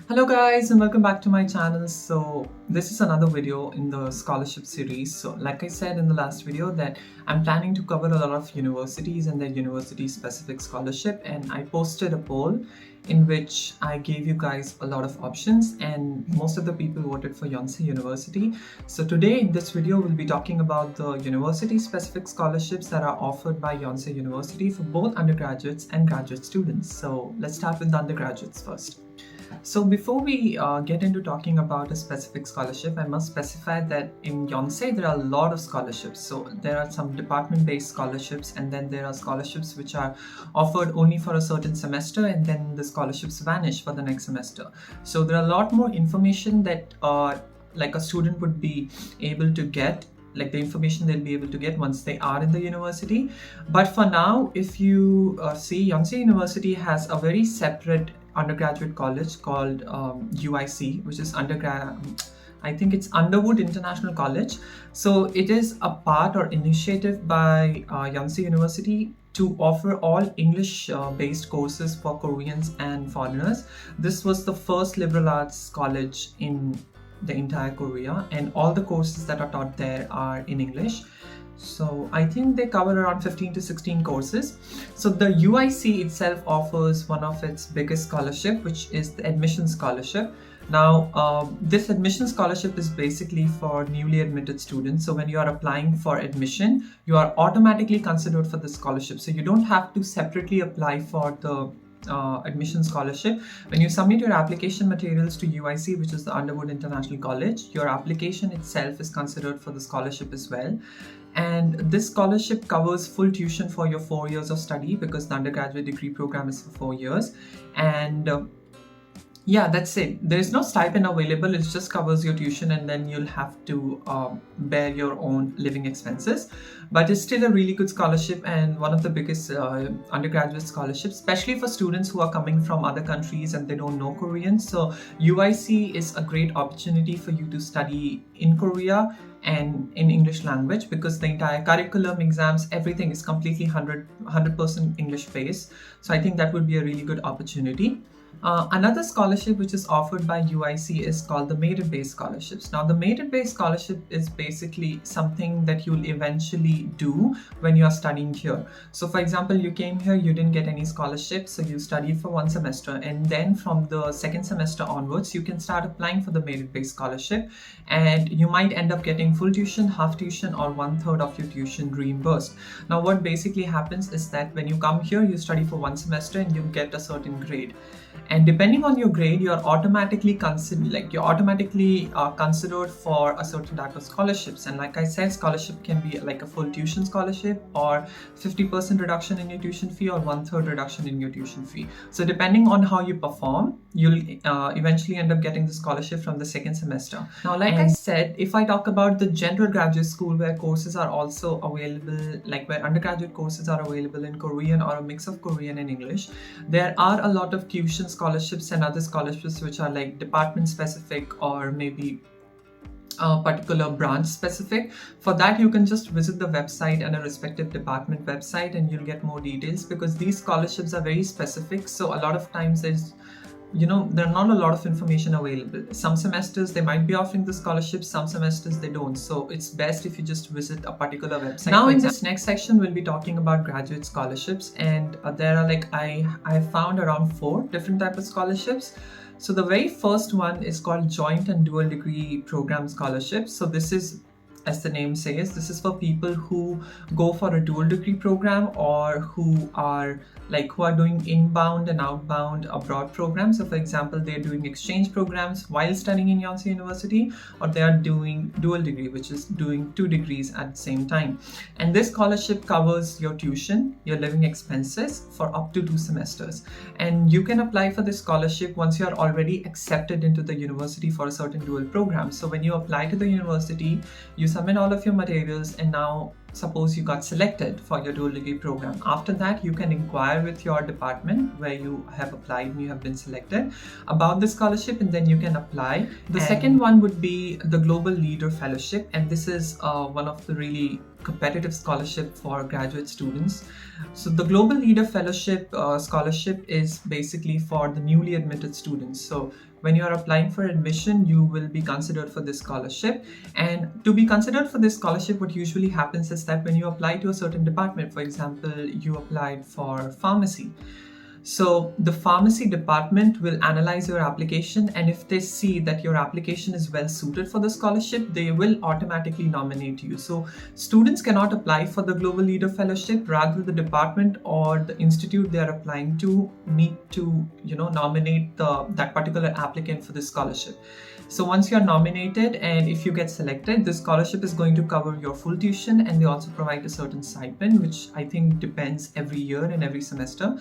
Hello guys and welcome back to my channel. So this is another video in the scholarship series. So like I said in the last video that I'm planning to cover a lot of universities and their university specific scholarship, and I posted a poll in which I gave you guys a lot of options and most of the people voted for Yonsei University. So today in this video we'll be talking about the university specific scholarships that are offered by Yonsei University for both undergraduates and graduate students. So let's start with the undergraduates first. So before we get into talking about a specific scholarship, I must specify that in Yonsei there are a lot of scholarships. So there are some department-based scholarships, and then there are scholarships which are offered only for a certain semester, and then the scholarships vanish for the next semester. So there are a lot more information that like a student would be able to get, like the information they'll be able to get once they are in the university. But for now, if you see, Yonsei University has a very separate undergraduate college called UIC, which is I think it's Underwood International College. So it is a part or initiative by Yonsei University to offer all English-based courses for Koreans and foreigners. This was the first liberal arts college in the entire Korea, and all the courses that are taught there are in English. So I think they cover around 15 to 16 courses. So the UIC itself offers one of its biggest scholarship, which is the admission scholarship. Now, this admission scholarship is basically for newly admitted students. So when you are applying for admission, you are automatically considered for the scholarship. So you don't have to separately apply for the admission scholarship. When you submit your application materials to UIC, which is the Underwood International College, your application itself is considered for the scholarship as well. And this scholarship covers full tuition for your 4 years of study, because the undergraduate degree program is for 4 years. And yeah, that's it. There is no stipend available. It just covers your tuition, and then you'll have to bear your own living expenses. But it's still a really good scholarship and one of the biggest undergraduate scholarships, especially for students who are coming from other countries and they don't know Korean. So UIC is a great opportunity for you to study in Korea and in English language, because the entire curriculum, exams, everything is completely 100% English based. So I think that would be a really good opportunity. Another scholarship which is offered by UIC is called the merit-based scholarships. Now, the merit-based scholarship is basically something that you'll eventually do when you are studying here. So, for example, you came here, you didn't get any scholarship, so you studied for one semester, and then from the second semester onwards, you can start applying for the merit-based scholarship, and you might end up getting full tuition, half tuition, or 1/3 of your tuition reimbursed. Now, what basically happens is that when you come here, you study for one semester and you get a certain grade. And depending on your grade, you're automatically considered for a certain type of scholarships. And like I said, scholarship can be like a full tuition scholarship, or 50% reduction in your tuition fee, or 1/3 reduction in your tuition fee. So depending on how you perform, you'll eventually end up getting the scholarship from the second semester. Now, like I said, if I talk about the general graduate school where courses are also available, like where undergraduate courses are available in Korean or a mix of Korean and English, there are a lot of tuition scholarships and other scholarships which are like department specific or maybe particular branch specific. For that, you can just visit the website and a respective department website, and you'll get more details, because these scholarships are very specific. So a lot of times there are not a lot of information available. Some semesters they might be offering the scholarships, some semesters they don't. So it's best if you just visit a particular website. Now in this next section, we'll be talking about graduate scholarships, and there are I found around 4 different types of scholarships. So the very first one is called Joint and Dual Degree Program Scholarships. So this is, as the name says, this is for people who go for a dual degree program, or who are doing inbound and outbound abroad programs. So for example, they're doing exchange programs while studying in Yonsei University, or they are doing dual degree, which is doing 2 degrees at the same time. And this scholarship covers your tuition, your living expenses for up to 2 semesters. And you can apply for this scholarship once you're already accepted into the university for a certain dual program. So when you apply to the university, you submit all of your materials, and now suppose you got selected for your dual degree program. After that, you can inquire with your department where you have applied and you have been selected about the scholarship, and then you can apply. The second one would be the Global Leader Fellowship, and this is one of the really competitive scholarship for graduate students. So the Global Leader Fellowship scholarship is basically for the newly admitted students. So when you are applying for admission, you will be considered for this scholarship. And to be considered for this scholarship, what usually happens is that when you apply to a certain department, for example, you applied for pharmacy. So the pharmacy department will analyze your application, and if they see that your application is well suited for the scholarship, they will automatically nominate you. So students cannot apply for the Global Leader Fellowship. Rather, the department or the institute they are applying to need to, nominate that particular applicant for this scholarship. So once you're nominated and if you get selected, this scholarship is going to cover your full tuition, and they also provide a certain stipend, which I think depends every year and every semester.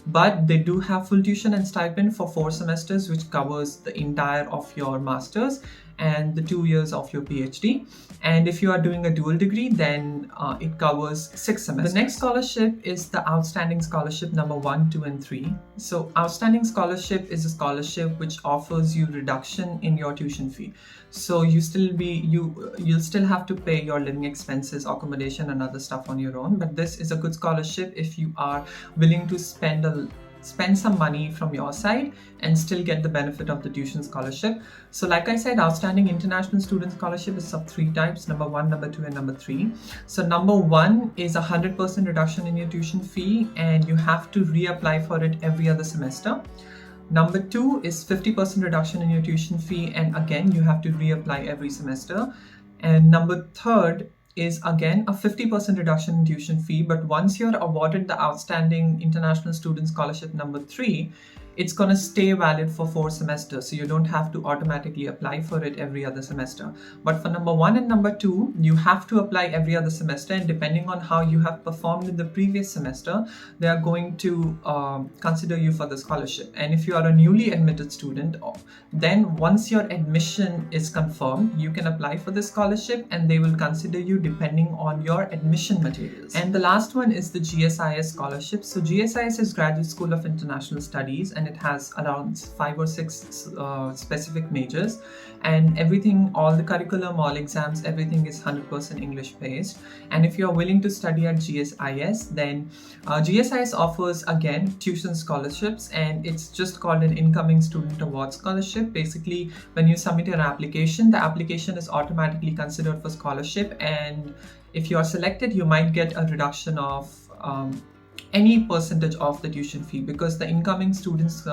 But they do have full tuition and stipend for 4 semesters, which covers the entire of your master's and the 2 years of your PhD. And if you are doing a dual degree, then it covers 6 semesters. The next scholarship is the Outstanding Scholarship number 1, 2, and 3. So Outstanding Scholarship is a scholarship which offers you reduction in your tuition fee. So you'll still have to pay your living expenses, accommodation, and other stuff on your own. But this is a good scholarship if you are willing to spend some money from your side and still get the benefit of the tuition scholarship. So like I said, Outstanding International Student Scholarship is of 3 types, number 1, number 2, and number 3. So number 1 is 100% reduction in your tuition fee, and you have to reapply for it every other semester. Number 2 is 50% reduction in your tuition fee, and again, you have to reapply every semester. And number 3 is again a 50% reduction in tuition fee, but once you're awarded the Outstanding International Student Scholarship number 3, it's going to stay valid for 4 semesters, so you don't have to automatically apply for it every other semester. But for number 1 and number 2, you have to apply every other semester, and depending on how you have performed in the previous semester, they are going to consider you for the scholarship. And if you are a newly admitted student, then once your admission is confirmed, you can apply for the scholarship, and they will consider you depending on your admission materials. And the last one is the GSIS scholarship. So GSIS is Graduate School of International Studies, and it has around 5 or 6 specific majors, and everything, all the curriculum, all exams, everything is 100% English based. And if you are willing to study at GSIS, then GSIS offers again tuition scholarships, and it's just called an Incoming Student Award Scholarship. Basically, when you submit your application, the application is automatically considered for scholarship, and if you are selected, you might get a reduction of any percentage of the tuition fee, because the Incoming Students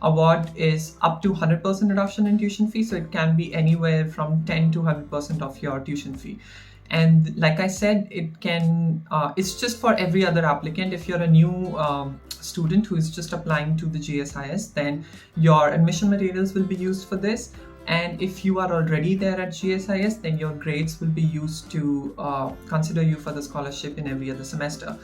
Award is up to 100% reduction in tuition fee, so it can be anywhere from 10 to 100% of your tuition fee. And like I said, it's just for every other applicant. If you're a new student who is just applying to the GSIS, then your admission materials will be used for this. And if you are already there at GSIS, then your grades will be used to consider you for the scholarship in every other semester.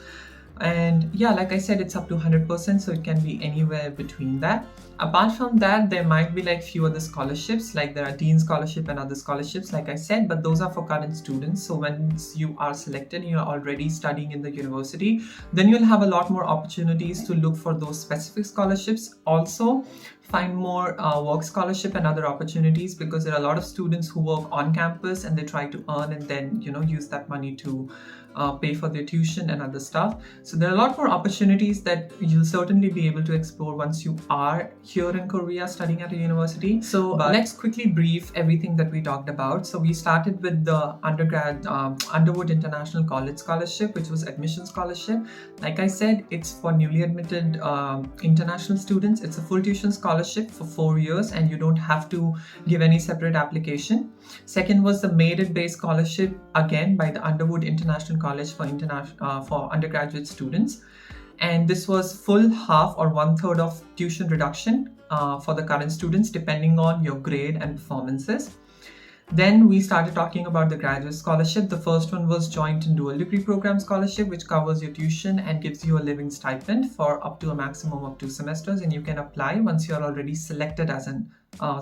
And yeah, like I said, it's up to 100%, so it can be anywhere between that. Apart from that, there might be like few other scholarships, like there are Dean Scholarship and other scholarships, like I said, but those are for current students. So once you are selected, you're already studying in the university, then you'll have a lot more opportunities to look for those specific scholarships. Also, find more work scholarship and other opportunities, because there are a lot of students who work on campus and they try to earn and then use that money to pay for their tuition and other stuff. So there are a lot more opportunities that you'll certainly be able to explore once you are here in Korea studying at a university. So let's quickly brief everything that we talked about. So we started with the Underwood International College Scholarship, which was admission scholarship. Like I said, it's for newly admitted international students. It's a full tuition scholarship for 4 years, and you don't have to give any separate application. Second was the merit-based scholarship, again by the Underwood International College for undergraduate students, and this was full, half, or 1/3 of tuition reduction for the current students depending on your grade and performances. Then we started talking about the graduate scholarship. The first one was joint and dual degree program scholarship, which covers your tuition and gives you a living stipend for up to a maximum of 2 semesters, and you can apply once you're already selected as an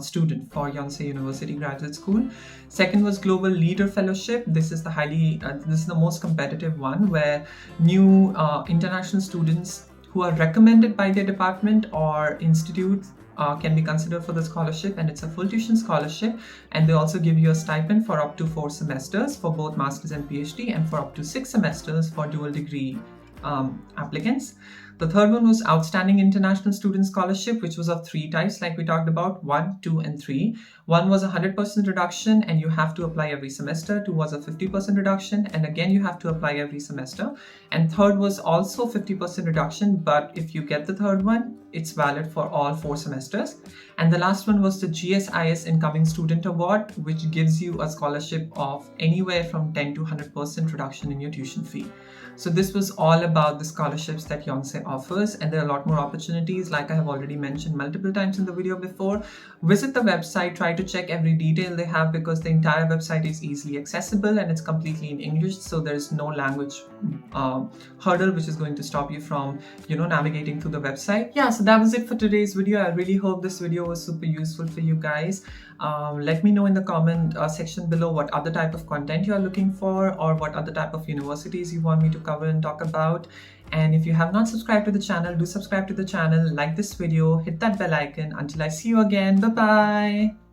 student for Yonsei University Graduate School. Second was Global Leader Fellowship. This is the most competitive one, where new international students who are recommended by their department or institute can be considered for the scholarship, and it's a full tuition scholarship, and they also give you a stipend for up to 4 semesters for both masters and PhD, and for up to 6 semesters for dual degree applicants. The third one was Outstanding International Student Scholarship, which was of 3 types, like we talked about, 1, 2, and 3. 1 was a 100% reduction, and you have to apply every semester. 2 was a 50% reduction, and again you have to apply every semester. And third was also 50% reduction, but if you get the third one, it's valid for all 4 semesters. And the last one was the GSIS Incoming Student Award, which gives you a scholarship of anywhere from 10 to 100% reduction in your tuition fee. So this was all about the scholarships that Yonsei offers, and there are a lot more opportunities, like I have already mentioned multiple times in the video before. Visit the website, try to check every detail they have, because the entire website is easily accessible and it's completely in English, so there's no language hurdle which is going to stop you from navigating through the website. Yeah, so that was it for today's video. I really hope this video was super useful for you guys. Let me know in the comment section below what other type of content you are looking for, or what other type of universities you want me to cover and talk about. And if you have not subscribed to the channel, do subscribe to the channel, like this video, hit that bell icon. Until I see you again, bye bye.